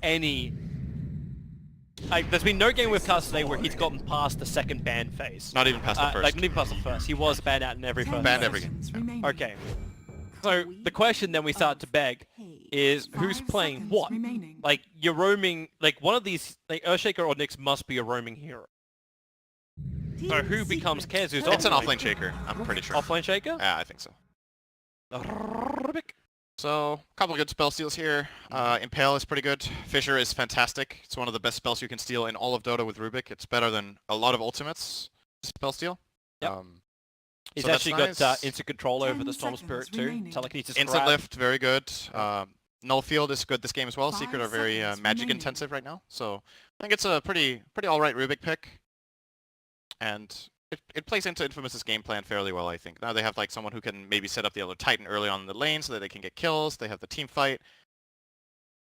any... Like, there's been no game we've cast today where he's gotten past the second ban phase. Not even past the first. Like, not even past the first. He was banned out in every first Banned phase. every game. Okay. So, the question then we start to beg is, who's playing what? Like, you're roaming... Like, one of these... Like, Earthshaker or Nyx must be a roaming hero. So who becomes Kez? Who's It's an offlane? offlane shaker, I'm pretty sure. Offlane shaker? Yeah, I think so. So, a couple of good spell steals here. Impale is pretty good. Fissure is fantastic. It's one of the best spells you can steal in all of Dota with Rubik. It's better than a lot of ultimates spell steal. Yep. He's so actually nice. got instant control over the Storm Spirit too. Telekinesis Instant grab. lift, very good. Null Field is good this game as well. Secret are very magic intensive right now. So, I think it's a pretty alright Rubik pick. And it plays into Infamous's game plan fairly well, I think. Now they have like someone who can maybe set up the Elder Titan early on in the lane so that they can get kills. They have the team fight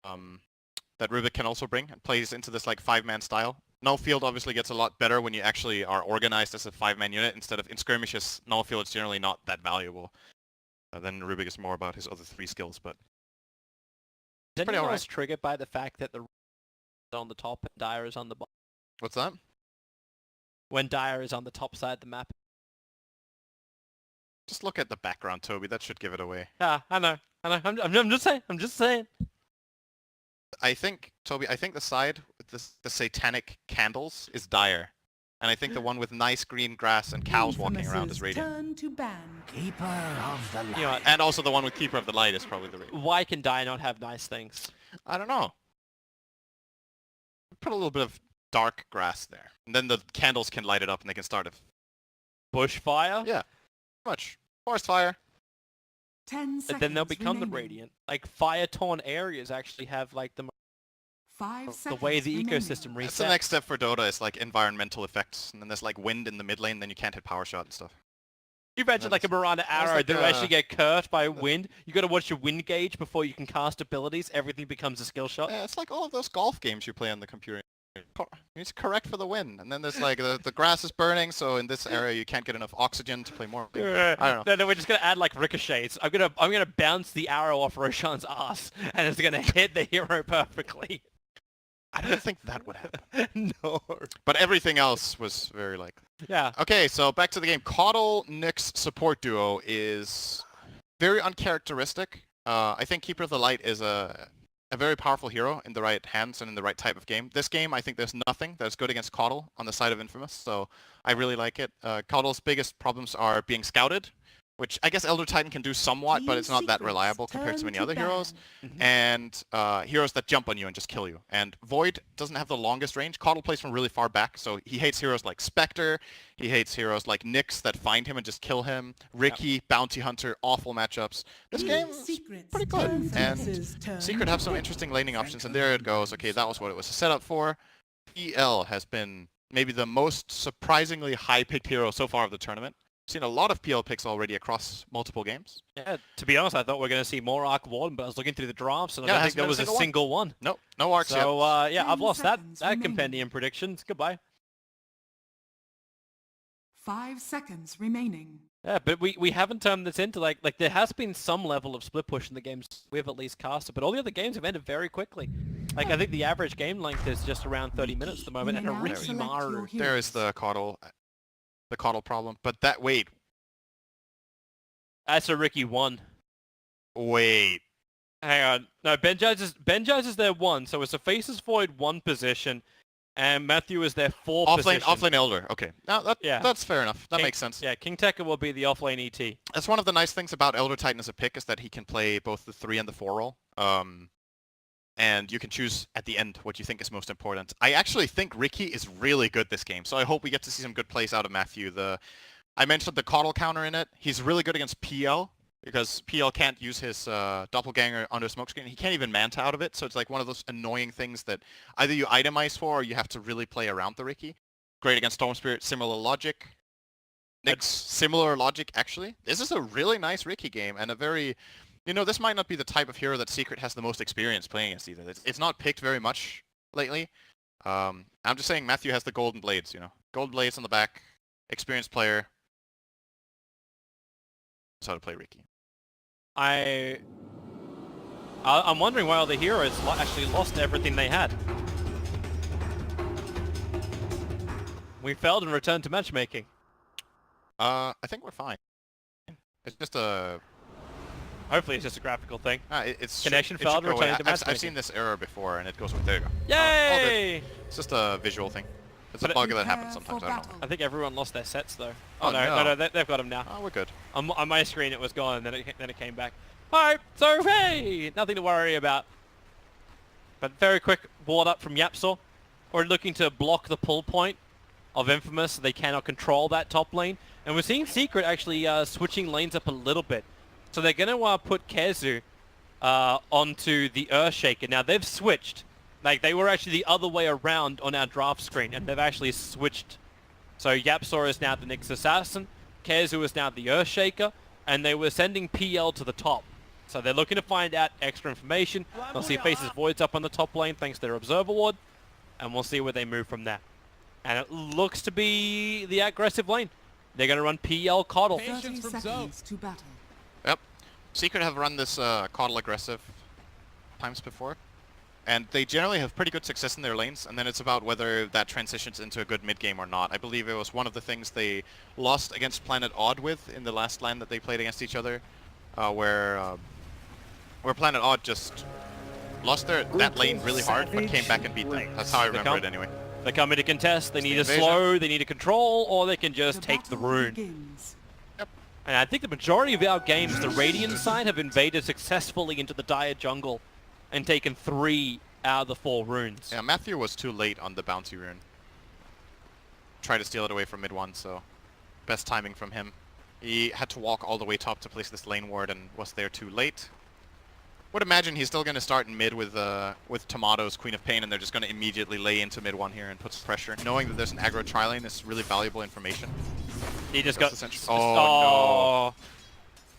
that Rubik can also bring and plays into this like 5-man style. Null Field obviously gets a lot better when you actually are organized as a 5-man unit instead of in skirmishes. Null Field is generally not that valuable. Then Rubik is more about his other 3 skills, but Is pretty anyone alright. else triggered by the fact that the is on the top and Dire is on the bottom? What's that? When Dire is on the top side of the map. Just look at the background, Toby. That should give it away. Yeah, I know. I'm just saying. I'm just saying. I think, Toby, I think the side with the satanic candles is Dire. And I think the one with nice green grass and cows walking around is Radiant. Turn to ban. Keeper of the You know what? And also the one with Keeper of the Light is probably the Radiant. Why can Dire not have nice things? I don't know. Put a little bit of dark grass there. And then the candles can light it up and they can start a... Bushfire? Yeah. Much. Forest fire. 10 seconds And then they'll become the remaining. Radiant. Like, fire-torn areas actually have, like, the 5 the seconds way the remaining. ecosystem resets. That's the next step for Dota is like environmental effects. And then there's like wind in the mid lane, then you can't hit power shot and stuff. You imagine like a Miranda arrow like that will a- actually get cursed by wind. You gotta watch your wind gauge before you can cast abilities. Everything becomes a skill shot. Yeah, it's like all of those golf games you play on the computer. You need to correct for the wind. And then there's like the grass is burning, so in this area you can't get enough oxygen to play more. I don't know. Then we're just gonna add like ricochets. I'm gonna bounce the arrow off Roshan's ass, and it's gonna hit the hero perfectly. I don't think that would happen. No. But everything else was very like... Yeah. Okay, so back to the game. Caudle Nyx support duo is very uncharacteristic. I think Keeper of the Light is a very powerful hero in the right hands and in the right type of game. This game, I think there's nothing that's good against Caudle on the side of Infamous, so I really like it. Caudle's biggest problems are being scouted, which I guess Elder Titan can do somewhat, but it's not that reliable compared to many other heroes. And heroes that jump on you and just kill you. And Void doesn't have the longest range. Caudle plays from really far back, so he hates heroes like Spectre. He hates heroes like Nyx that find him and just kill him. Ricky, Bounty Hunter, awful matchups. This game is pretty good. And Secret have some interesting laning options, and there it goes. Okay, that was what it was set up for. PL has been maybe the most surprisingly high-picked hero so far of the tournament. Seen a lot of PL picks already across multiple games. Yeah. To be honest, I thought we were gonna see more Arc Warden, but I was looking through the drafts, and I Yeah, don't hasn't think there been was a a single single one. Nope, no arcs yet. So yeah, I've 10 lost that seconds remaining. compendium predictions. Goodbye. 5 seconds remaining. Yeah, but we haven't turned this into like there has been some level of split push in the games we've at least casted, but all the other games have ended very quickly. Like I think the average game length is just around 30 minutes at the moment, and a Now Ricky select Maru. your There is the Caudle problem. But that, wait. That's a Ricky 1. Hang Hang on. No, Ben Judge is their 1, so it's a Faces Void 1 position, and Matthew is their 4 position. Offlane Elder. Okay. Now that's fair enough. That makes sense. Yeah, King Tekka will be the offlane ET. That's one of the nice things about Elder Titan as a pick is that he can play both the 3 and the 4 role. And you can choose at the end what you think is most important. I actually think Ricky is really good this game, so I hope we get to see some good plays out of Matthew. I mentioned the Caudle counter in it. He's really good against PL because PL can't use his doppelganger under smokescreen. He can't even manta out of it, so it's like one of those annoying things that either you itemize for or you have to really play around the Ricky. Great against Storm Spirit, similar logic. Nyx, similar logic actually. This is a really nice Ricky game and a very... You know, this might not be the type of hero that Secret has the most experience playing against either. It's not picked very much lately. I'm just saying Matthew has the golden blades, you know. Golden blades on the back, experienced player. That's how to play Ricky. I I'm wondering why all the heroes actually lost everything they had. We failed and returned to matchmaking. I think we're fine. It's just a... Hopefully it's just a graphical thing. it's Connection it failed, should go away. returning to matchmaking. I've seen this error before, and it goes with... There you go. Yay! It's just a visual thing. It's a But bug that happens sometimes, I don't know. I think everyone lost their sets though. Oh, no, they've got them now. Oh, we're good. On my screen it was gone, and then it came back. Alright, so hey, nothing to worry about. But very quick ward up from Yapsor. We're looking to block the pull point of Infamous so they cannot control that top lane. And we're seeing Secret actually switching lanes up a little bit. So they're going to put Kezu onto the Earthshaker. Now they've switched. Like they were actually the other way around on our draft screen, and they've actually switched. So Yapsor is now the Nyx Assassin, Kezu is now the Earthshaker, and they were sending PL to the top. So they're looking to find out extra information. They'll see Faces Voids up on the top lane thanks to their Observer Ward, and we'll see where they move from there. And it looks to be the aggressive lane. They're going to run PL Coddle. 30 seconds to battle. Yep. Secret have run this Coddle aggressive times before. And they generally have pretty good success in their lanes, and then it's about whether that transitions into a good mid-game or not. I believe it was one of the things they lost against Planet Odd with in the last LAN that they played against each other, where Planet Odd just lost that lane really hard, but came back and beat them. That's how I remember it anyway. They come in to contest, they need to invasion. slow, they need to control, or they can just take the battle rune. begins. And I think the majority of our games, the Radiant side, have invaded successfully into the Dire jungle and taken 3 out of the 4 runes. Yeah, Matthew was too late on the bounty rune. Tried to steal it away from mid 1, so best timing from him. He had to walk all the way top to place this lane ward and was there too late. Would imagine he's still going to start in mid with Tomato's Queen of Pain, and they're just going to immediately lay into mid 1 here and put some pressure. Knowing that there's an aggro tri-lane is really valuable information. He just That's got... essential. Oh, no.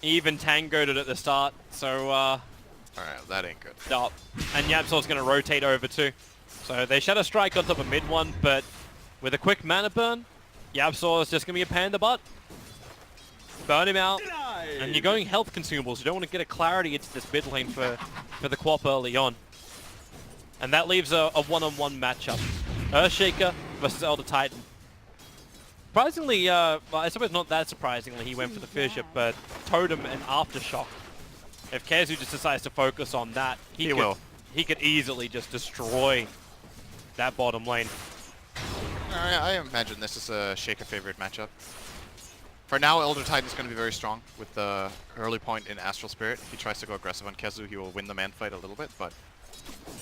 He even tangoed it at the start, so Alright, that ain't good. stop. And Yapsor's going to rotate over too. So they Shadow Strike on top of mid 1, but with a quick mana burn, Yapsor is just going to be a pain in the butt. Burn him out, and you're going health consumables. You don't want to get a clarity into this mid lane for the Quap early on. And that leaves a one-on-one matchup. Earthshaker versus Elder Titan. Surprisingly, well, I suppose not that surprisingly, he went for the Fissure, but Totem and Aftershock. If Kezu just decides to focus on that, he could easily just destroy that bottom lane. I imagine this is a Shaker favorite matchup. For now, Elder Titan's going to be very strong with the early point in Astral Spirit. If he tries to go aggressive on Kezu, he will win the man fight a little bit, but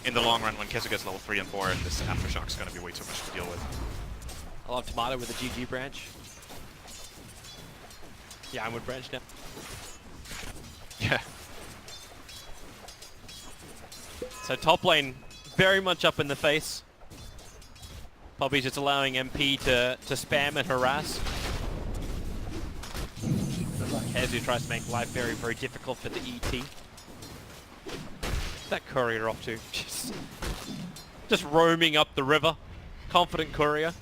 in the long run, when Kezu gets level 3 and 4, this Aftershock's going to be way too much to deal with. I love Tomato with a GG branch. Yeah, I'm with branch now. Yeah. So top lane, very much up in the face. Probably just allowing MP to spam and harass. Kezu tries to make life very, very difficult for the ET. What's that courier off to? Just roaming up the river. Confident courier.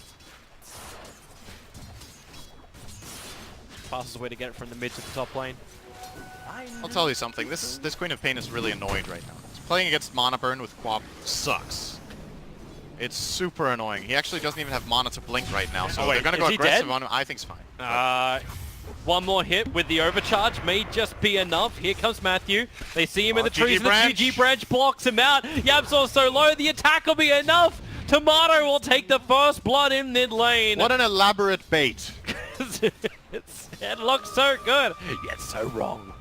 Fastest way to get it from the mid to the top lane. I'll tell you something, this Queen of Pain is really annoyed right now. Playing against Mana Burn with Quap sucks. It's super annoying. He actually doesn't even have mana to blink right now, so they're going to go aggressive on him. I think it's fine. One more hit with the overcharge may just be enough. Here comes Matthew. They see him in the trees. The GG branch blocks him out. Yapsor's so low, the attack will be enough. Tomato will take the first blood in mid lane. What an elaborate bait. It looks so good, yet so wrong.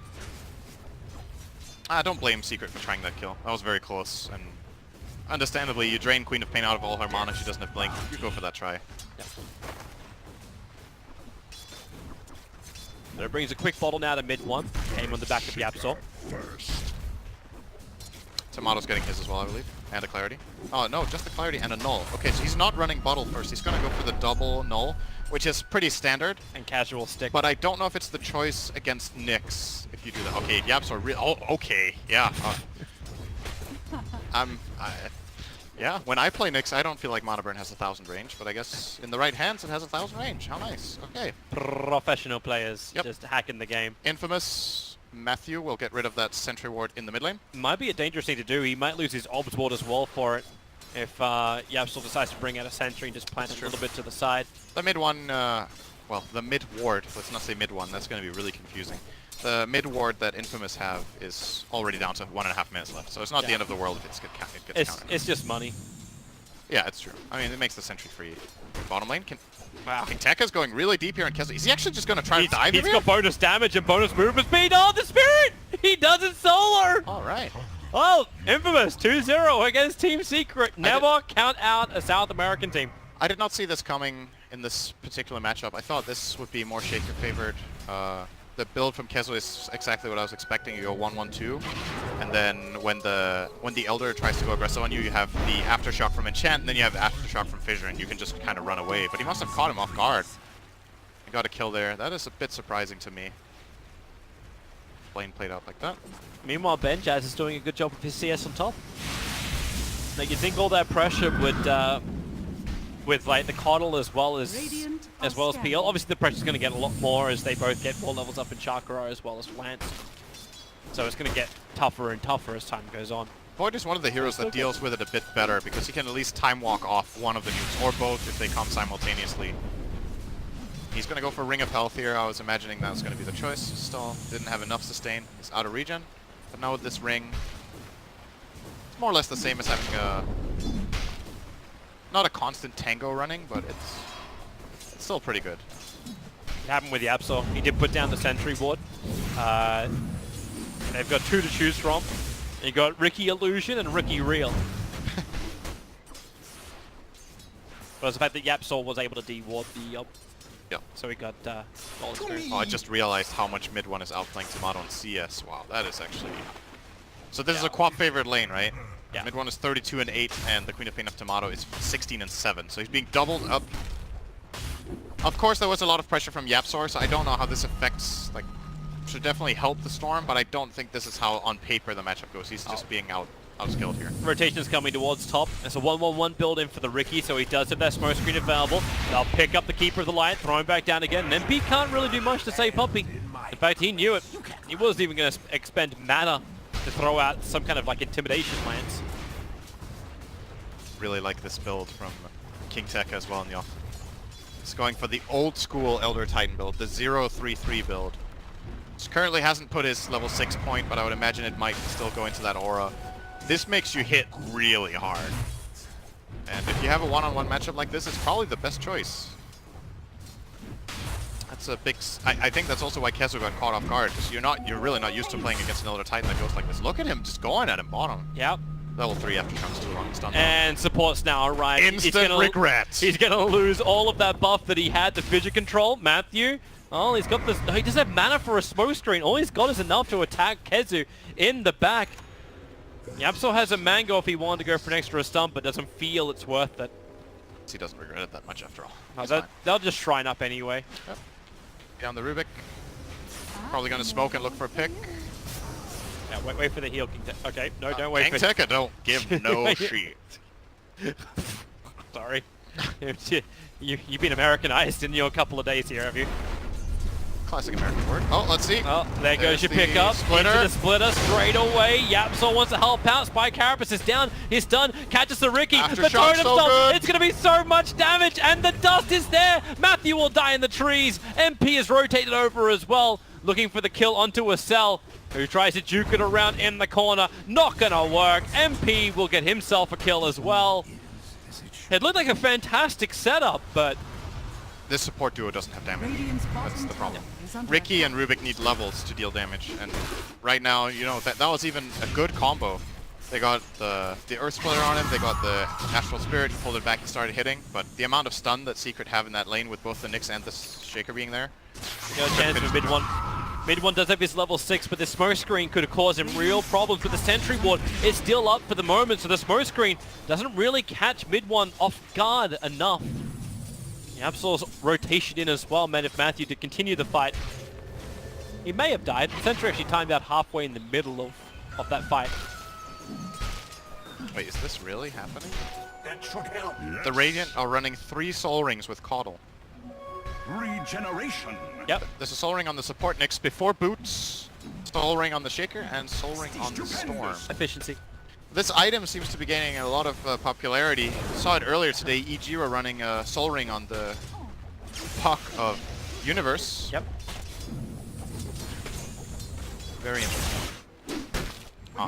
I don't blame Secret for trying that kill. That was very close, and understandably, you drain Queen of Pain out of all her mana. She doesn't have blink. You go for that try. Yep. So it brings a quick bottle now to mid 1. Aim on the back of Yapsor. Tomato's getting his as well, I believe. And a clarity. Oh, no, just a clarity and a null. Okay, so he's not running bottle first. He's going to go for the double null, which is pretty standard. And casual stick. But I don't know if it's the choice against Nyx if you do that. Okay, Yapsor oh, okay, yeah. Yeah, when I play Nyx, I don't feel like Mana Burn has 1,000 range, but I guess in the right hands it has 1,000 range. How nice. Okay. Professional players just hacking the game. Infamous Matthew will get rid of that sentry ward in the mid lane. Might be a dangerous thing to do. He might lose his obs ward as well for it. If Yapsel decides to bring out a sentry and just plant it a little bit to the side. The mid one, well, the mid ward, let's not say mid one, that's going to be really confusing. The mid ward that Infamous have is already down to 1.5 minutes left, so it's not the end of the world if it gets countered. It's just money. Yeah, it's true. I mean, it makes the sentry free. Bottom lane, wow. King Tekka's going really deep here on Kessel. Is he actually just going to try to dive He's here? got bonus damage and bonus movement speed. Oh, the Spirit! He does it solo! Alright. Oh, Infamous 2-0 against Team Secret. Never count out a South American team. I did not see this coming in this particular matchup. I thought this would be more Shaker favored. The build from Kessel is exactly what I was expecting. You go 1-1-2, and then when the Elder tries to go aggressive on you, you have the Aftershock from Enchant, and then you have Aftershock from Fissure, and you can just kind of run away. But he must have caught him off guard. He got a kill there. That is a bit surprising to me. Lane played out like that. Meanwhile, Ben Jazz is doing a good job of his CS on top. Like, you think all that pressure would, with like the Coddle as well as PL. Obviously, the pressure's going to get a lot more as they both get more levels up in Chakra as well as Lance. So it's going to get tougher and tougher as time goes on. Void is one of the heroes that deals with it a bit better because he can at least time walk off one of the nukes or both if they come simultaneously. He's going to go for Ring of Health here. I was imagining that was going to be the choice. Still didn't have enough sustain. He's out of regen. But now with this ring, it's more or less the same as having a... not a constant tango running, but it's still pretty good. It happened with Yapsel. He did put down the sentry ward. They've got two to choose from. You got Ricky Illusion and Ricky Real. But it's the fact that Yapsel was able to de-ward the yeah. So we got gold experience. Oh, I just realized how much mid one is outplaying Tomato and CS. Wow, that is actually... So this is a quad favored lane, right? Yeah. Mid one is 32 and 8, and the Queen of Pain of Tomato is 16 and 7. So he's being doubled up. Of course, there was a lot of pressure from Yapsor, so I don't know how this affects, like, should definitely help the Storm, but I don't think this is how on paper the matchup goes. He's just being outskilled here. Rotation's coming towards top. It's a 1-1-1 build in for the Ricky, so he does have that smoke screen available. They'll pick up the Keeper of the Light, throw him back down again, and MP can't really do much to save Puppy. In fact, he knew it. He wasn't even going to expend mana to throw out some kind of like intimidation lance. Really like this build from King Tekka as well in the off. He's going for the old school Elder Titan build, the 0-3-3 build. Which currently hasn't put his level 6 point, but I would imagine it might still go into that aura. This makes you hit really hard. And if you have a one-on-one matchup like this, it's probably the best choice. That's a big... I think that's also why Kezu got caught off guard, because you're really not used to playing against an Elder Titan that goes like this. Look at him just going at him bottom. Yep. Level 3 Aftershocks too long. Stun. And support's now arrived. Instant regret. He's going to lose all of that buff that he had to fissure control. Matthew, oh, he's got this... No, he doesn't have mana for a smoke screen. All he's got is enough to attack Kezu in the back. Yapsel has a mango if he wanted to go for an extra stump, but doesn't feel it's worth it. He doesn't regret it that much after all. No, they'll just shrine up anyway. Yep. Down the Rubik. Probably going to smoke and look for a pick. Yeah, wait for the heal. Okay, no, don't wait King for... Tekka, don't give no shit. Sorry. You've been Americanized in your couple of days here, have you? Classic American word. Oh, let's see. Oh, there goes your the pickup. splitter. Into the splitter straight away. Yapsel wants to help out. Spy Carapace is down. He's done. Catches the Ricky. The Aftershock's so totem good. It's going to be so much damage, and the dust is there. Matthew will die in the trees. MP is rotated over as well, looking for the kill onto a cell, who tries to juke it around in the corner. Not going to work. MP will get himself a kill as well. It looked like a fantastic setup, but... This support duo doesn't have damage. That's the problem. under Ricky and Rubik need levels to deal damage, and right now, you know, that was even a good combo. They got the Earth Splitter on him, they got the Astral Spirit, he pulled it back and started hitting, but the amount of stun that Secret have in that lane with both the Nyx and the Shaker being there... Got a chance for mid one. Mid one does have his level 6, but the smoke screen could have caused him real problems with the sentry ward. It's still up for the moment, so the smoke screen doesn't really catch mid one off guard enough. Yapsel's rotation in as well meant if Matthew did continue the fight, he may have died. The sentry actually timed out halfway in the middle of that fight. Wait, is this really happening? That should help. The Radiant are running 3 Soul Rings with Coddle. Regeneration. Yep. There's a Soul Ring on the support Nyx before boots. Soul Ring on the Shaker and Soul Ring on the Storm. Efficiency. This item seems to be gaining a lot of popularity. Saw it earlier today. EG were running a Soul Ring on the Puck of Universe. Yep. Very interesting.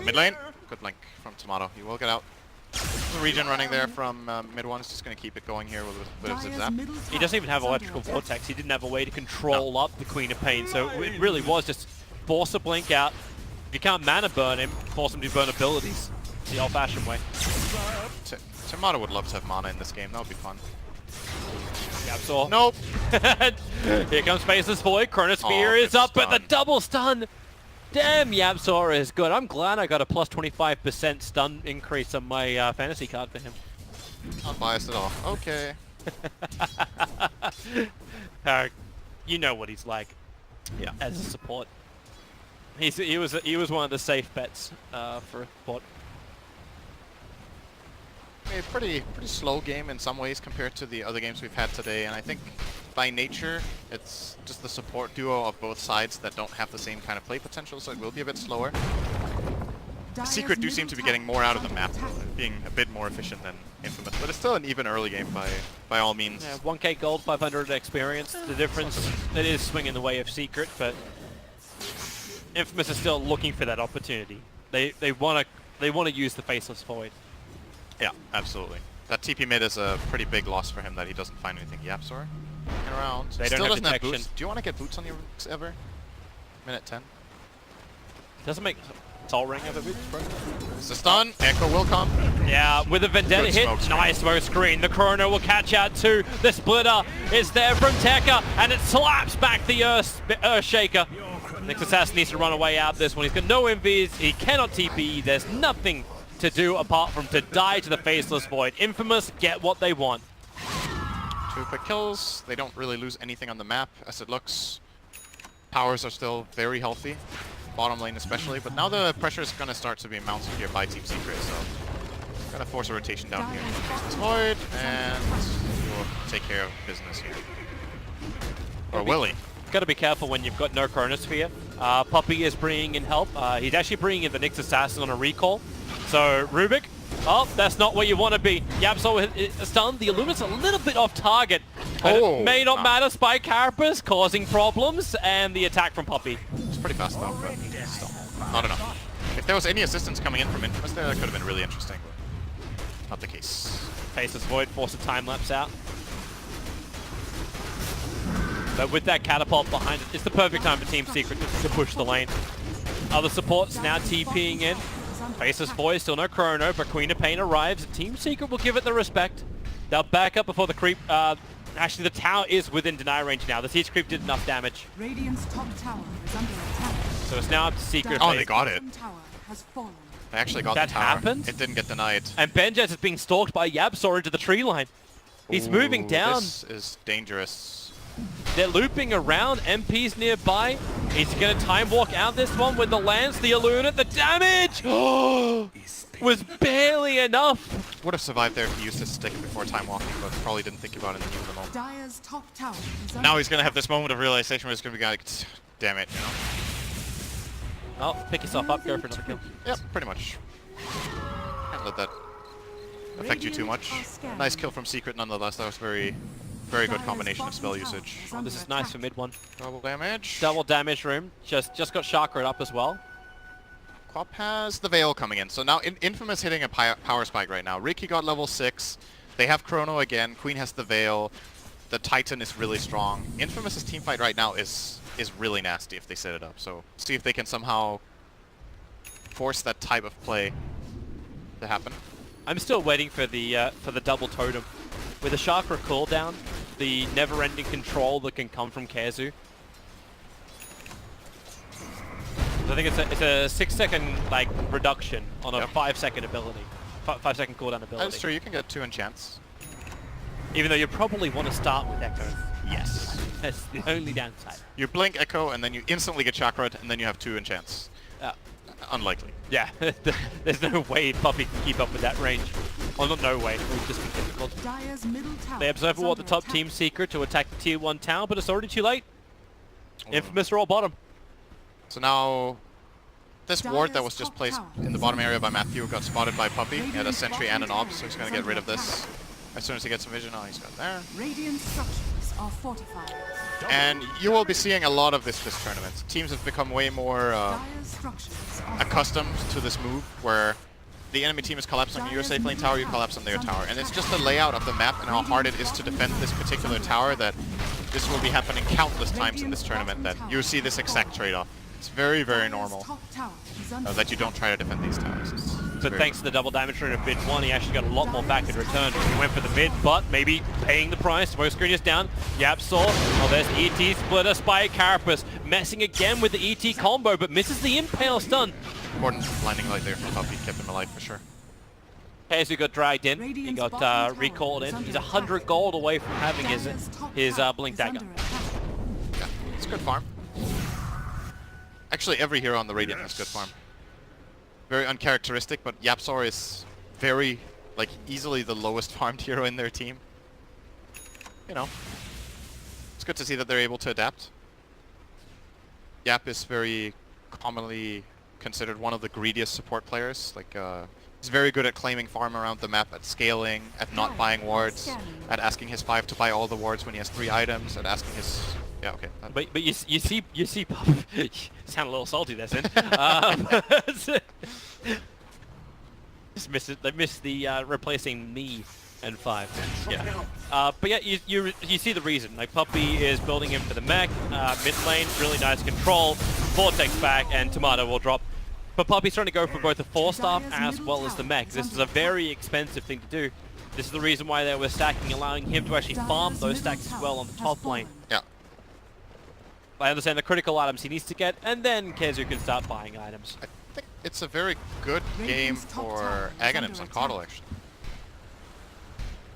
Mid lane. Good link from Tomato. He will get out. The regen running there from mid one is just going to keep it going here with a bit of zip zap. He doesn't even have electrical vortex. He didn't have a way to control up the Queen of Pain, so it really was just force a blink out. If you can't mana burn him, force him to burn abilities. The old-fashioned way. Tomato would love to have mana in this game. That would be fun. Yapzor. Nope. Here comes Faceless Void. Chronosphere is up, but the double stun. Damn, Yapzor is good. I'm glad I got a plus 25% stun increase on my fantasy card for him. Not biased at all. Okay. You know what he's like. Yeah. As a support. He was one of the safe bets for a bot. A pretty slow game in some ways compared to the other games we've had today, and I think by nature it's just the support duo of both sides that don't have the same kind of play potential, so it will be a bit slower. Secret do seem to be getting more out of the map, being a bit more efficient than Infamous, but it's still an even early game by all means. Yeah, 1k gold, 500 experience. The difference, it is swinging the way of Secret, but Infamous is still looking for that opportunity. They want to use the Faceless Void. Yeah, absolutely. That TP mid is a pretty big loss for him that he doesn't find anything. Yapzor hanging around. They Still don't have doesn't have detection. boots. Do you want to get boots on your rooks ever? Minute 10. Doesn't make Soul Ring of it, bro. It's a stun. Echo will come. Yeah, with a Vendetta Good hit, smoke screen. nice smoke screen. The Chrono will catch out too. The Splitter is there from Tekka, and it slaps back the Earthshaker. Next Assassin needs to run away out of this one. He's got no MVs. He cannot TP. There's nothing to do apart from to die to the Faceless Void. Infamous get what they want. 2 quick kills. They don't really lose anything on the map as it looks. Powers are still very healthy. Bottom lane especially, but now the pressure is going to start to be mounted here by Team Secret, so going to force a rotation down here. Faceless Void, and we'll take care of business here. Or Willie. Got to be careful when you've got no Chronosphere. Puppy is bringing in help. He's actually bringing in the Nyx Assassin on a recall. So Rubik, oh, that's not where you want to be. Yapzor is stunned. The Illumin's a little bit off target. Oh, It may not matter. Spike Carapace causing problems, and the attack from Puppy. It's pretty fast though, but still not enough. If there was any assistance coming in from Infamous there, that could have been really interesting. Not the case. Faceless Void, force a time lapse out. But with that catapult behind it, it's the perfect time for Team Secret to push the lane. Other supports now TPing in. Faceless Void, still no Chrono, but Queen of Pain arrives. Team Secret will give it the respect. They'll back up before the creep. Actually, the tower is within deny range now. The siege creep did enough damage. Radiant's top tower is under attack. So it's now up to Secret. Oh, they got it. Tower has fallen. They actually got That the tower. happened? It didn't get denied. And Benjaz is being stalked by Yapzor into the tree line. He's moving Ooh, down. This is dangerous. They're looping around. MP's nearby. He's going to time walk out this one with the lance, the Illuna. The damage was barely enough. Would have survived there if he used his stick before time walking, but probably didn't think about it in the heat of the moment. Dire's top tower is under Now he's going to have this moment of realization where he's going to be like, damn it, you know? Oh, pick yourself up. Go for another kill. Yep, pretty much. Can't let that affect you too much. Nice kill from Secret nonetheless. That was very good combination of spell usage. Oh, this is nice for mid one. Double damage. Double damage room. Just got chakra up as well. Quap has the Veil coming in. So now Infamous hitting a power spike right now. Ricky got level 6. They have Chrono again. Queen has the Veil. The Titan is really strong. Infamous's teamfight right now is really nasty if they set it up. So see if they can somehow force that type of play to happen. I'm still waiting for the double totem. With a chakra cooldown, the never-ending control that can come from Kazu. I think it's a 6-second like reduction on a 5-second ability, 5-second cooldown ability. That's true. You can get 2 enchants. Even though you probably want to start with Echo. Yes. That's the only downside. You blink Echo and then you instantly get chakra'd and then you have 2 enchants. Unlikely. Yeah, there's no way Puppy can keep up with that range. Well, not no way. It would just be difficult. Dire's middle tower They observe is what the under top attack. team Secret to attack the tier 1 tower, but it's already too late. Infamous are all bottom. So now This ward that was just placed in the bottom area by Matthew got spotted by Puppy. He had a sentry and an obs, so he's going to get rid of this as soon as he gets some vision. Oh, he's got there. Radiant structures are fortified. And you will be seeing a lot of this tournament. Teams have become way more Dire's structures are accustomed to this move where the enemy team is collapsing on your safe lane tower, you collapse on their tower. And it's just the layout of the map and how hard it is to defend this particular tower that this will be happening countless times in this tournament, that you see this exact trade-off. It's very, very normal that you don't try to defend these towers. But thanks to the double damage rate of mid one, he actually got a lot more back in return. He went for the mid, but maybe paying the price. Smoke screen is down. YapzOr. Oh, there's the ET splitter. Spy Carapace messing again with the ET combo, but misses the impale stun. Important blinding light there from Puppy, kept him alive for sure. Kaizu got dragged in. He got recalled in. He's 100 gold away from having his blink dagger. Yeah, it's good farm. Actually, every hero on the Radiant has good farm. Very uncharacteristic, but YapzOr is very, like, easily the lowest farmed hero in their team. You know, it's good to see that they're able to adapt. Yap is very commonly considered one of the greediest support players. Like, he's very good at claiming farm around the map, at scaling, at not buying wards, at asking his 5 to buy all the wards when he has 3 items, at asking his... Yeah, okay. But you see Pup sound a little salty there, Sin. Just missed it. They missed the replacing me and 5. Yeah. But yeah, you see the reason. Like, Puppy is building him for the mech. Mid lane, really nice control. Vortex back, and Tomato will drop. But Puppy's trying to go for both the 4-star as well as the mech. This is a very expensive thing to do. This is the reason why they were stacking, allowing him to actually farm those stacks as well on the top lane. Yeah. I understand the critical items he needs to get, and then Kaizu can start buying items. I think it's a very good game for Aghanims on Coddle, actually.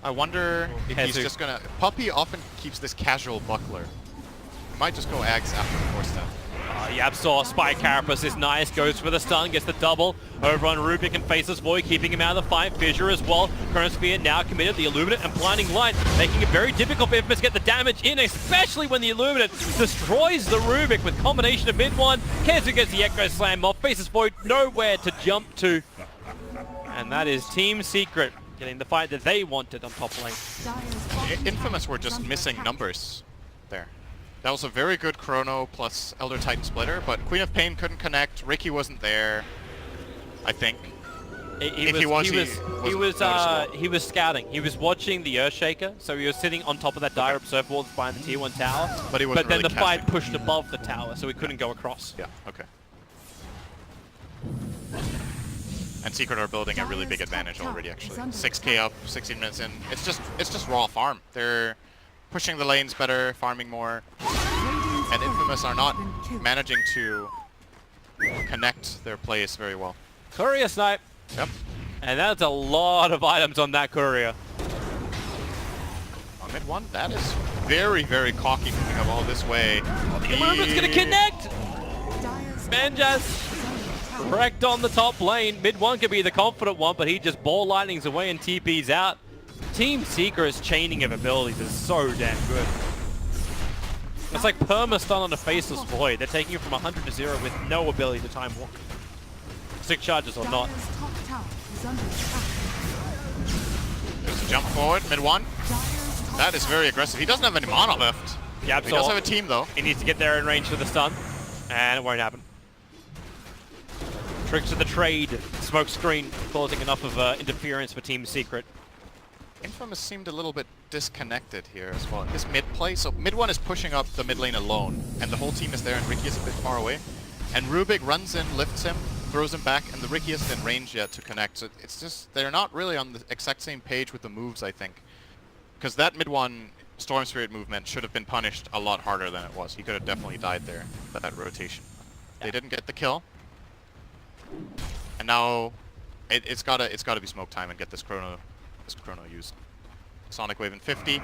I wonder if he's just gonna... Puppy often keeps this casual buckler. He might just go Aghs after the 4-step. YapzOr, Spy Carapace is nice, goes for the stun, gets the double over on Rubik and faces Void, keeping him out of the fight. Fissure as well. Current Spear now committed. The Illuminate and Blinding Light, making it very difficult for Infamous to get the damage in, especially when the Illuminate destroys the Rubik with combination of mid one. Kaizu gets the Echo Slam off, faces Void, nowhere to jump to. And that is Team Secret getting the fight that they wanted on top lane. Infamous were just missing numbers there. That was a very good Chrono plus Elder Titan splitter, but Queen of Pain couldn't connect. Ricky wasn't there, I think. He was scouting. He was watching the Earthshaker, so he was sitting on top of that dire observer wall behind the tier 1 tower. But he wasn't then really the fight casting. pushed above the tower, so he couldn't go across. Yeah, okay. And Secret are building a really big advantage already, actually. 6k up, 16 minutes in. It's just raw farm. They're pushing the lanes better, farming more. And Infamous are not managing to connect their plays very well. Courier snipe. Yep. And that's a lot of items on that courier. On mid one, that is very, very cocky moving up all this way. The movement's gonna connect! Manjas wrecked on the top lane. Mid one could be the confident one, but he just ball lightnings away and TP's out. Team Secret's chaining of abilities is so damn good. It's like perma-stun on a Faceless Void. They're taking it from 100 to 0 with no ability to time walk. 6 charges or not. There's a jump forward, mid one. That is very aggressive. He doesn't have any mana left. Yeah, He does have a team though. He needs to get there in range for the stun, and it won't happen. Tricks of the trade. Smoke screen causing enough of interference for Team Secret. Infamous seemed a little bit disconnected here as well. His mid play, so mid one is pushing up the mid lane alone, and the whole team is there, and Ricky is a bit far away. And Rubik runs in, lifts him, throws him back, and the Ricky isn't in range yet to connect. So it's just, they're not really on the exact same page with the moves, I think. Because that mid one Storm Spirit movement should have been punished a lot harder than it was. He could have definitely died there, that rotation. They didn't get the kill. And now it's gotta be smoke time and get this chrono used. Sonic Wave in 50.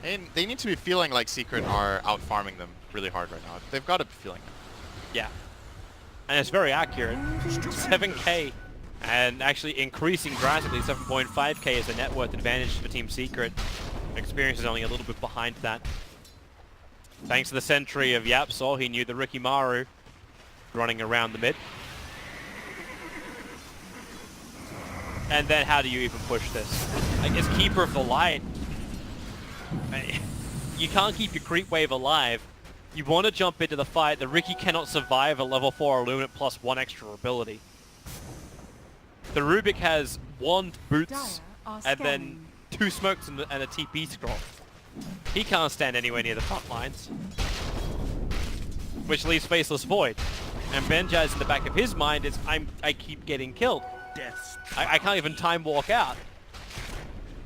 And they need to be feeling like Secret are out farming them really hard right now. They've got to be feeling it. Yeah. And it's very accurate. 7k. And actually increasing drastically. 7.5k is a net worth advantage for Team Secret. Experience is only a little bit behind that. Thanks to the sentry of YapzOr, he knew the Rikimaru running around the mid. And then how do you even push this? Like, as Keeper of the Light, you can't keep your creep wave alive. You want to jump into the fight. The Riki cannot survive a level 4 Illuminate plus 1 extra ability. The Rubik has wand, boots, and then 2 smokes and a TP scroll. He can't stand anywhere near the front lines. Which leaves Faceless Void. And Benjaz in the back of his mind is, I keep getting killed. I can't even time walk out.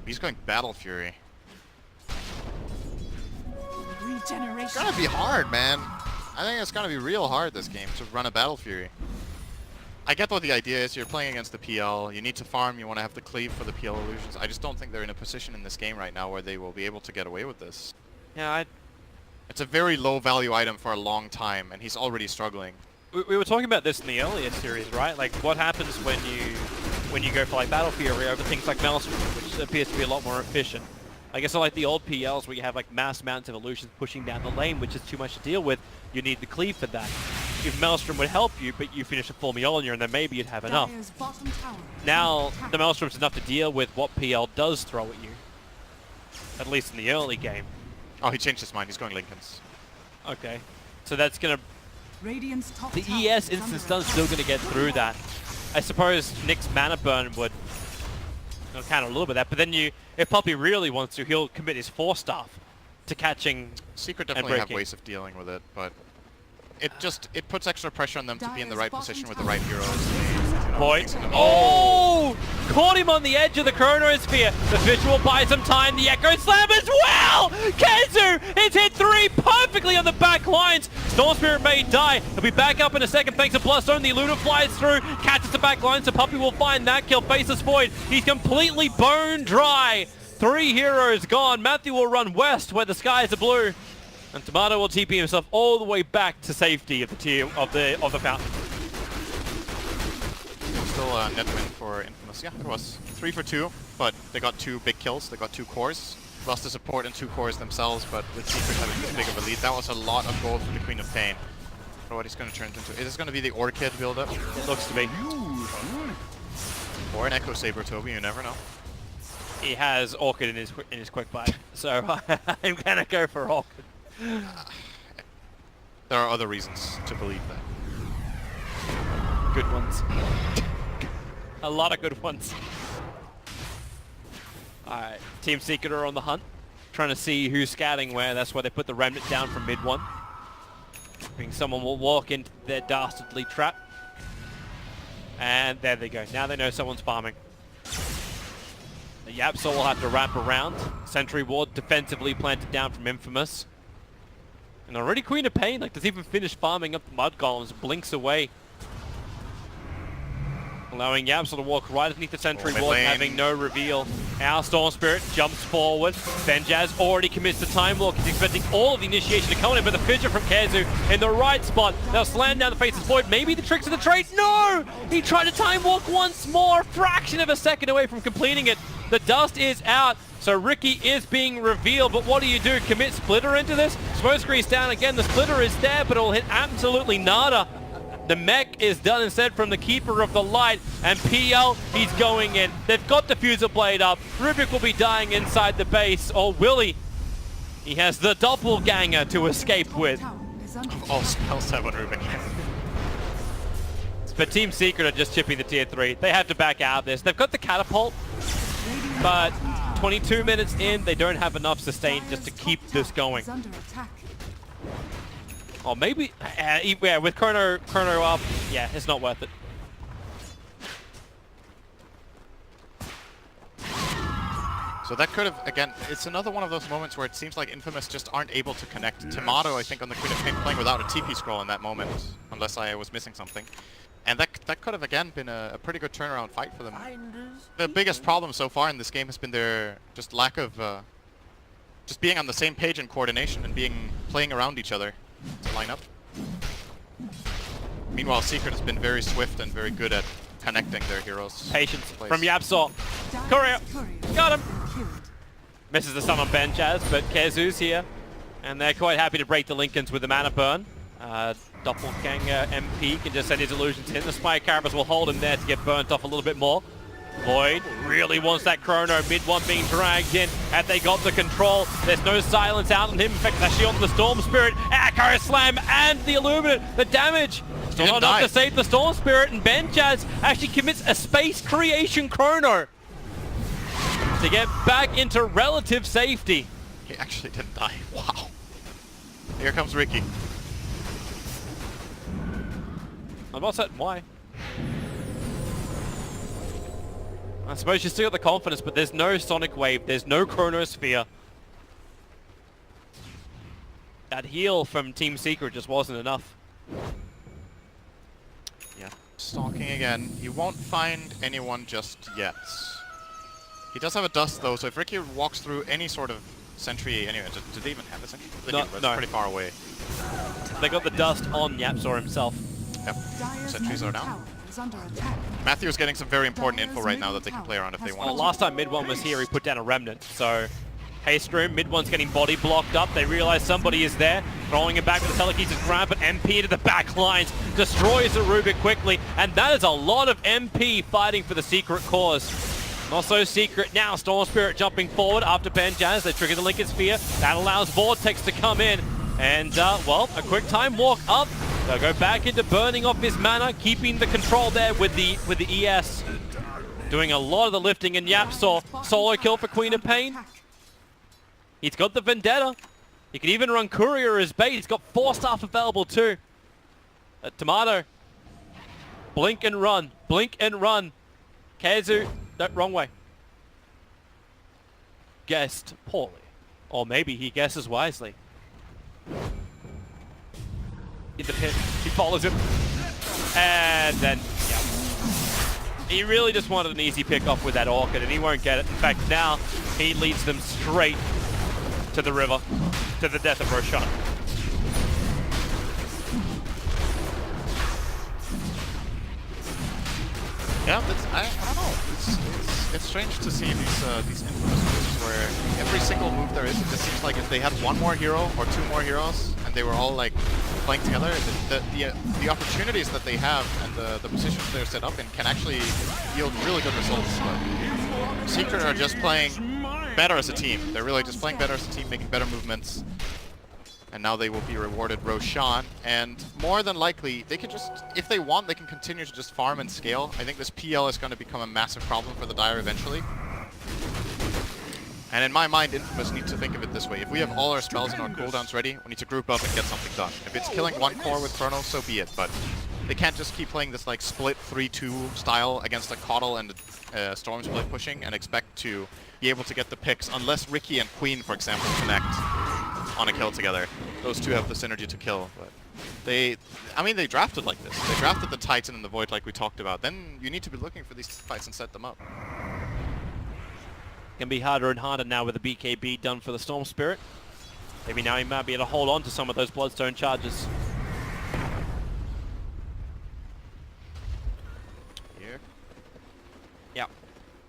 He's going Battle Fury. Regeneration. It's gonna be hard, man. I think it's gonna be real hard this game to run a Battle Fury. I get what the idea is. You're playing against the PL. You need to farm. You want to have the cleave for the PL illusions. I just don't think they're in a position in this game right now where they will be able to get away with this. Yeah, It's a very low value item for a long time, and he's already struggling. we were talking about this in the earlier series, right? Like, what happens when you go for like Battle Fury over things like Maelstrom, which appears to be a lot more efficient. I guess I like the old PLs where you have like mass amounts of illusions pushing down the lane, which is too much to deal with. You need the cleave for that. If Maelstrom would help you, but you finish a full Mjolnir, and then maybe you'd have enough. Dire's bottom tower Now, the Maelstrom's enough to deal with what PL does throw at you. At least in the early game. Oh, he changed his mind. He's going Lincoln's. Okay. So that's gonna... Radiant's top The tower ES is instant under stun's still gonna get through that. I suppose Nick's mana burn would counter a little bit of that, but then if Puppy really wants to, he'll commit his 4-staff to catching Secret and definitely have breaking. ways of dealing with it, but it puts extra pressure on them to be in the right Dire's position with bottom the right heroes. Void. Oh! Caught him on the edge of the Chronosphere. The visual buys him time. The Echo Slam as well! Kenzu has hit 3 perfectly on the back lines. Storm Spirit may die. He'll be back up in a second thanks to Bloodstone. The Luna flies through, catches the back line, so Puppy will find that kill. Faceless Void. He's completely bone dry. 3 heroes gone. Matthew will run west where the skies are blue. And Tomato will TP himself all the way back to safety of the tier of the fountain. Still a net win for Infamous. Yeah, it was 3 for 2, but they got 2 big kills. They got 2 cores. Lost the support and 2 cores themselves, but with Secret having this big of a lead, that was a lot of gold for the Queen of Pain. For what he's going to turn into. Is this going to be the Orchid build-up? It looks to be. Or an Echo Saber Toby, you never know. He has Orchid in his quick buy, so I'm gonna go for Orchid. There are other reasons to believe that. Good ones. A lot of good ones. Alright, Team Secret are on the hunt, trying to see who's scouting where. That's why they put the Remnant down from mid 1. Hoping someone will walk into their dastardly trap. And there they go. Now they know someone's farming. The Yapsol will have to wrap around. Sentry Ward defensively planted down from Infamous. And already Queen of Pain, like, doesn't even finish farming up the Mud Golems, blinks away. Allowing Yapsol to walk right underneath the Sentry Ward, having no reveal. Our Storm Spirit jumps forward. Benjaz already commits to Time Walk. He's expecting all of the initiation to come in, but the Fissure from Kezu in the right spot. They'll slam down the Faceless Void. Maybe the tricks of the trade. No! He tried to Time Walk once more. Fraction of a second away from completing it. The dust is out. So Riki is being revealed, but what do you do? Commit Splitter into this? Smoke screen's down again. The Splitter is there, but it'll hit absolutely nada. The mech is done instead from the Keeper of the Light, and PL, he's going in. They've got the Diffuser Blade up. Rubik will be dying inside the base, or will he? He has the Doppelganger to escape with. All spells have on Rubik. But Team Secret are just chipping the tier 3. They have to back out of this. They've got the Catapult, but 22 minutes in, they don't have enough sustain just to keep this going. Or maybe, yeah, with Chrono up, yeah, it's not worth it. So that could have, again, it's another one of those moments where it seems like Infamous just aren't able to connect. Tomato, I think, on the Queen of Pain playing without a TP scroll in that moment, unless I was missing something. And that could have, again, been a pretty good turnaround fight for them. The biggest problem so far in this game has been their just lack of just being on the same page in coordination and playing around each other to line up. Meanwhile, Secret has been very swift and very good at connecting their heroes. Patience from Yapsol. Courier, got him. Misses the stun on Benjaz, but Kezu's here. And they're quite happy to break the Lincolns with the mana burn. Doppelganger MP can just send his illusions in. The Spire Carabas will hold him there to get burnt off a little bit more. Void really wants that chrono. Mid one being dragged in. Have they got the control? There's no silence out on him. In fact, it's actually on the Storm Spirit. Echo Slam and the Illuminate. The damage still not enough to save the Storm Spirit. And Benjaz actually commits a space creation chrono to get back into relative safety. He actually didn't die. Wow. Here comes Ricky. I'm not certain why. I suppose you still got the confidence, but there's no Sonic Wave, there's no Chronosphere. That heal from Team Secret just wasn't enough. Yeah. Stalking again. You won't find anyone just yet. He does have a dust though, so if Ricky walks through any sort of sentry, anyway, do they even have a sentry? They do, but it's pretty far away. They got the dust on Yapzor himself. Yep. Sentries are down. Tower is under attack. Matthew is getting some very important info right now that they can play around if they want Well, to. last time Mid One was here, he put down a Remnant, so haste room, Mid One's getting body blocked up. They realize somebody is there, throwing him back with the telekinesis grab, but MP into the back lines, destroys the Rubik quickly, and that is a lot of MP fighting for the secret cause. Not so secret now, Storm Spirit jumping forward after Benjaz. They trigger the Lincoln Sphere. That allows Vortex to come in. And, well, a quick time walk up. They'll go back into burning off his mana, keeping the control there with the ES. Doing a lot of the lifting in Yapzor. Solo kill for Queen of Pain. He's got the Vendetta. He can even run Courier as bait. He's got 4 staff available too. Tomato. Blink and run. Blink and run. Kazu. No, wrong way. Guessed poorly. Or maybe he guesses wisely. In the pit, he follows him. And then, yeah. He really just wanted an easy pick off with that Orchid, and he won't get it. In fact, now he leads them straight to the river, to the death of Roshan. Yeah, that's, I don't know. It's strange to see these infamous moves where every single move there is, it just seems like if they had one more hero or 2 more heroes and they were all like playing together, the opportunities that they have and the positions they're set up in can actually yield really good results. But Secret are just playing better as a team. They're really just playing better as a team, making better movements. And now they will be rewarded Roshan, and more than likely, they can just, if they want, they can continue to just farm and scale. I think this PL is going to become a massive problem for the Dire eventually. And in my mind, Infamous need to think of it this way. If we have all our spells and our cooldowns ready, we need to group up and get something done. If it's killing one core with Chrono, so be it, but they can't just keep playing this like split 3-2 style against a Coddle and a Storm split pushing and expect to be able to get the picks, unless Ricky and Queen, for example, connect on a kill together. Those two have the synergy to kill, but they drafted like this. They drafted the Titan and the Void like we talked about. Then you need to be looking for these fights and set them up. Can be harder and harder now with the BKB done for the Storm Spirit. Maybe now he might be able to hold on to some of those Bloodstone charges. Here. Yeah.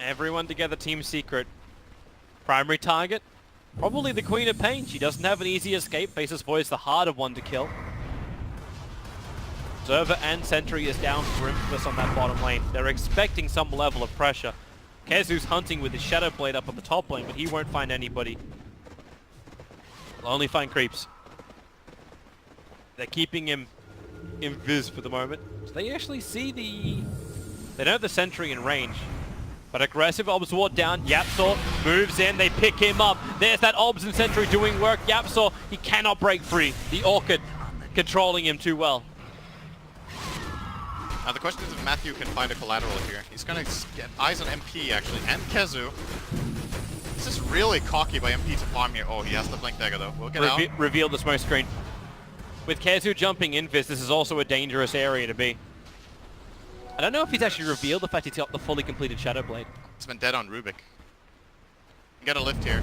Everyone together, Team Secret. Primary target, probably the Queen of Pain. She doesn't have an easy escape. Faces Void's the harder one to kill. Observer and Sentry is down for Infamous on that bottom lane. They're expecting some level of pressure. Kezu's hunting with his Shadow Blade up on the top lane, but he won't find anybody. He'll only find creeps. They're keeping him invis for the moment. So they actually see the... They don't have the Sentry in range. But aggressive Obs Ward down. Yapzor moves in. They pick him up. There's that Obs and Sentry doing work. Yapzor, he cannot break free. The Orchid controlling him too well. Now the question is if Matthew can find a collateral here. He's going to get eyes on MP actually, and Kezu. This is really cocky by MP to farm here. Oh, he has the Blink Dagger though. We'll get out. Reveal the smoke screen. With Kezu jumping invis, this is also a dangerous area to be. I don't know if he's actually revealed the fact he's got the fully completed Shadow Blade. It's been dead on Rubik. Get a lift here.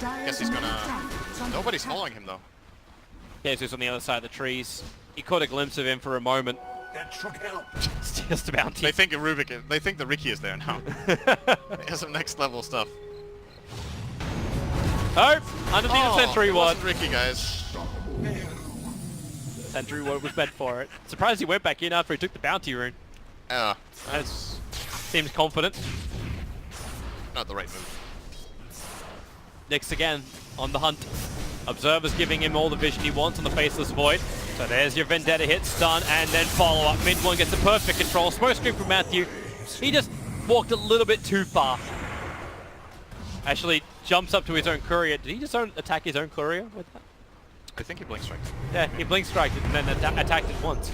Guess he's gonna... Nobody's following him though. Kezu's on the other side of the trees. He caught a glimpse of him for a moment. Steals the bounty. They think of Rubik. They think the Ricky is there now. He has some next level stuff. Oh, underneath the Sentry Ward. Ricky, guys. Sentry Ward was meant for it. Surprised he went back in after he took the bounty rune. That's Seems confident. not the right move. Nyx again on the hunt. Observer's giving him all the vision he wants on the Faceless Void. So there's your Vendetta hit, stun, and then follow up. Mid one gets the perfect control. Smoke screen from Matthew. He just walked a little bit too far. Actually jumps up to his own courier. Did he just attack his own courier with that? I think he blink striked. Yeah, he blink striked it and then attacked it once.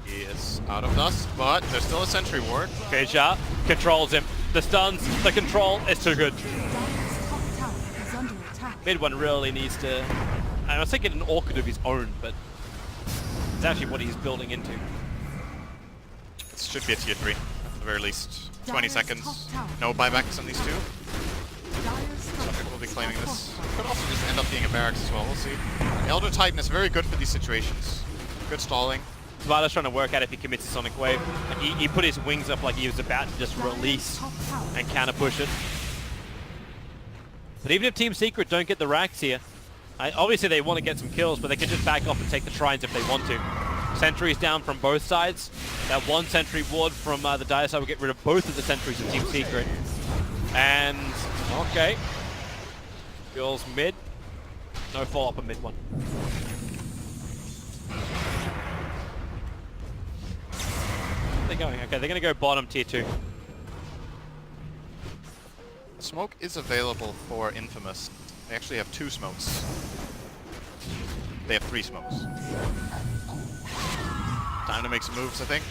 He is out of dust, but there's still a sentry ward. Keja controls him. The stuns, the control, it's too good. Dire's top tower is under attack. Mid one really needs to... I was thinking an Orchid of his own, but it's actually what he's building into. It should be a tier 3, at the very least. 20 Dire's seconds. top tower. No buybacks on these two. Dire's structures We'll be claiming are this. fortified. Could also just end up being a barracks as well, we'll see. Elder Titan is very good for these situations. Good stalling. Zvada's trying to work out if he commits a Sonic Wave. Like he put his wings up like he was about to just release Top tower and counter push it. But even if Team Secret don't get the racks here, obviously they want to get some kills, but they can just back off and take the shrines if they want to. Sentries down from both sides. That one sentry ward from the Dire side will get rid of both of the sentries of Team Secret. And, okay. Girls mid. No follow-up on mid one. They're going. Okay, they're going to go bottom tier 2. Smoke is available for Infamous. They actually have 2 smokes. They have 3 smokes. Time to make some moves, I think.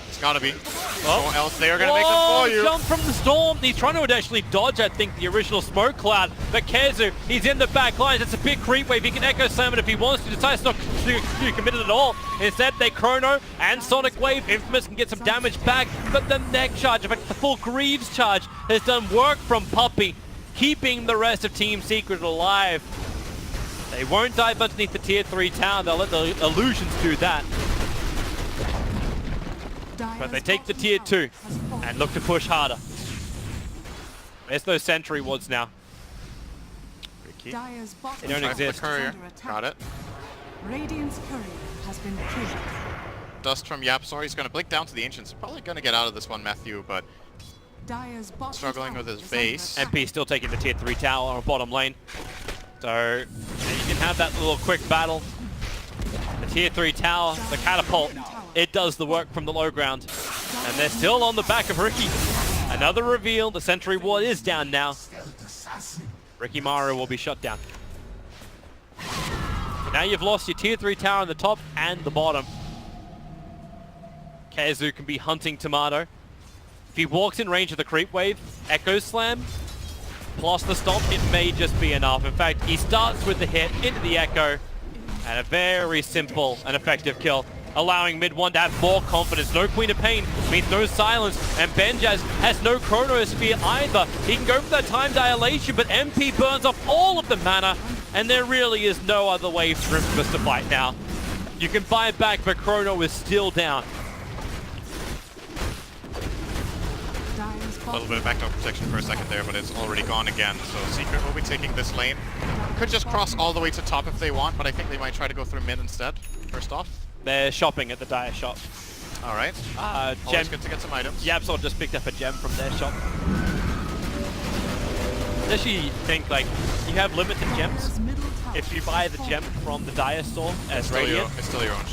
It's gotta be. Or else they are gonna make them for you. Jump from the storm. He's trying to actually dodge, I think, the original smoke cloud. But Kezu, he's in the back lines. It's a big creep wave. He can echo slam it if he wants to. Decides not to commit it at all. Instead, they chrono and sonic wave. Infamous can get some damage back, but the neck charge, in fact, the full Greaves charge, has done work from Puppey, keeping the rest of Team Secret alive. They won't dive underneath the tier 3 tower. They'll let the illusions do that. But they take the tier 2 and look to push harder. There's those sentry wards now. Ricky. Dire's bottom They don't tower exist. is Courier. under attack. Got it. Radiant's courier has been killed. Dust from Yapsor. He's gonna blink down to the Ancients. Probably gonna get out of this one, Matthew, but Dire's bottom Struggling tower with his is under base. attack. MP still taking the tier 3 tower on bottom lane. So yeah, you can have that little quick battle. The tier 3 tower, the catapult, it does the work from the low ground. And they're still on the back of Ricky. Another reveal, the sentry ward is down now. Ricky Maru will be shut down. Now you've lost your tier 3 tower on the top and the bottom. Kezu can be hunting Tomato. If he walks in range of the creep wave, Echo Slam, plus the stomp, it may just be enough. In fact, he starts with the hit into the Echo, and a very simple and effective kill, allowing mid one to have more confidence. No Queen of Pain means no silence, and Benjaz has no Chronosphere either. He can go for that time dilation, but MP burns off all of the mana, and there really is no other way for Infamous to fight now. You can buy it back, but Chrono is still down. Dire's a little bottom bit of backdoor protection for a second there, but it's already gone again. So Secret will be taking this lane. Could just cross all the way to top if they want, but I think they might try to go through mid instead, first off. They're shopping at the Dire shop. All right. Gem. Always good to get some items. Yapsol just picked up a gem from their shop. I actually think, like, you have limited gems. Dire's middle tower If you buy the gem from the Dire store as Still your, Radiant, it's still your own.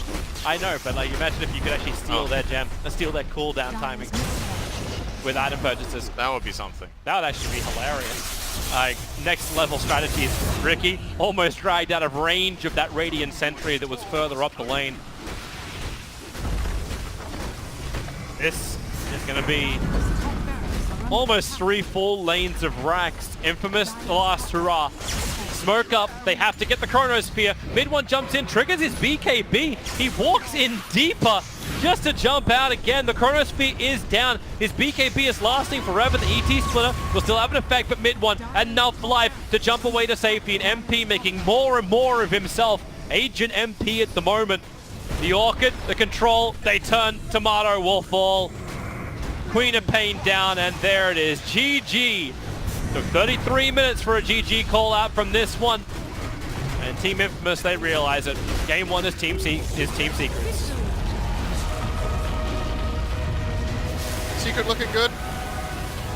I know, but like, imagine if you could actually steal Oh. their gem, steal their cooldown timing with item purchases. That would be something. That would actually be hilarious. Like, next level strategies. Ricky almost dragged out of range of that Radiant sentry that was further up the lane. This is going to be top barracks are under almost attack. 3 full lanes of racks. Infamous, the last hurrah. Smoke up, they have to get the Chronosphere. Mid one jumps in, triggers his BKB. He walks in deeper just to jump out again. The Chronosphere is down. His BKB is lasting forever. The ET splitter will still have an effect, but mid one, enough life to jump away to safety. And MP making more and more of himself. Agent MP at the moment. The Orchid, the control, they turn. Tomato will fall. Queen of Pain down, and there it is. GG. Took 33 minutes for a GG call out from this one. And Team Infamous, they realize it. Game 1 is Team Secrets. Secret looking good.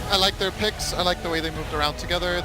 I like their picks. I like the way they moved around together.